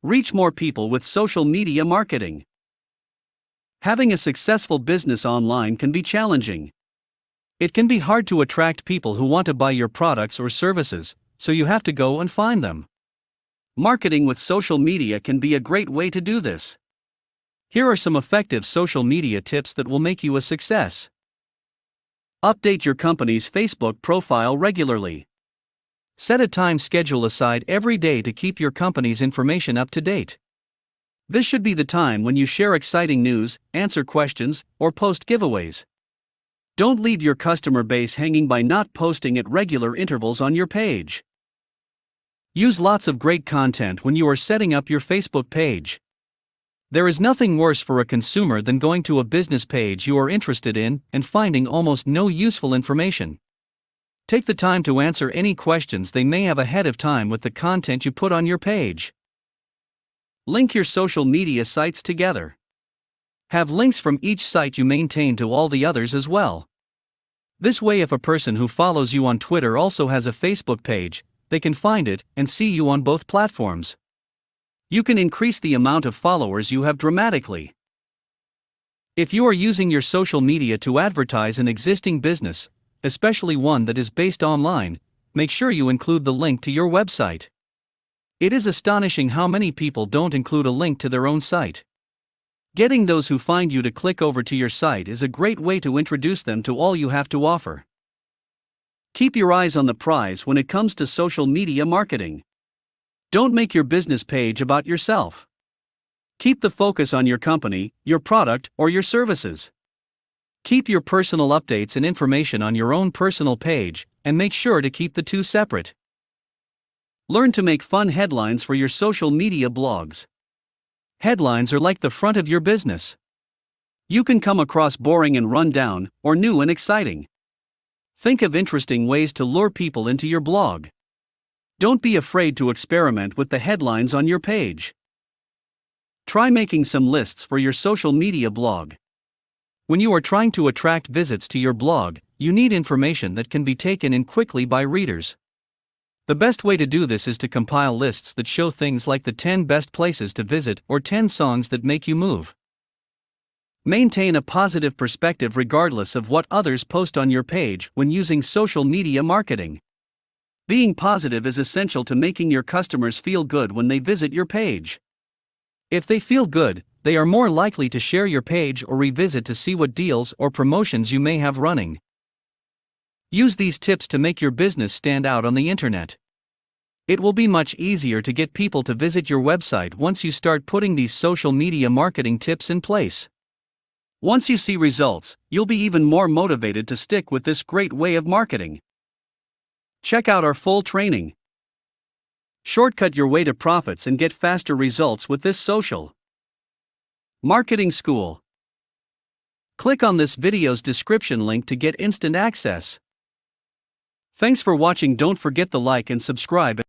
Reach more people with social media marketing. Having a successful business online can be challenging. It can be hard to attract people who want to buy your products or services, so you have to go and find them. Marketing with social media can be a great way to do this. Here are some effective social media tips that will make you a success. Update your company's Facebook profile regularly. Set a time schedule aside every day to keep your company's information up to date. This should be the time when you share exciting news, answer questions, or post giveaways. Don't leave your customer base hanging by not posting at regular intervals on your page. Use lots of great content when you are setting up your Facebook page. There is nothing worse for a consumer than going to a business page you are interested in and finding almost no useful information. Take the time to answer any questions they may have ahead of time with the content you put on your page. Link your social media sites together. Have links from each site you maintain to all the others as well. This way, if a person who follows you on Twitter also has a Facebook page, they can find it and see you on both platforms. You can increase the amount of followers you have dramatically. If you are using your social media to advertise an existing business, especially one that is based online, make sure you include the link to your website. It is astonishing how many people don't include a link to their own site. Getting those who find you to click over to your site is a great way to introduce them to all you have to offer. Keep your eyes on the prize when it comes to social media marketing. Don't make your business page about yourself. Keep the focus on your company, your product, or your services. Keep your personal updates and information on your own personal page, and make sure to keep the two separate. Learn to make fun headlines for your social media blogs. Headlines are like the front of your business. You can come across boring and run down, or new and exciting. Think of interesting ways to lure people into your blog. Don't be afraid to experiment with the headlines on your page. Try making some lists for your social media blog. When you are trying to attract visits to your blog, you need information that can be taken in quickly by readers. The best way to do this is to compile lists that show things like the 10 best places to visit or 10 songs that make you move. Maintain a positive perspective regardless of what others post on your page when using social media marketing. Being positive is essential to making your customers feel good when they visit your page. If they feel good, they are more likely to share your page or revisit to see what deals or promotions you may have running. Use these tips to make your business stand out on the internet. It will be much easier to get people to visit your website once you start putting these social media marketing tips in place. Once you see results, you'll be even more motivated to stick with this great way of marketing. Check out our full training. Shortcut your way to profits and get faster results with this social marketing school. Click on this video's description link to get instant access. Thanks for watching. Don't forget to like and subscribe.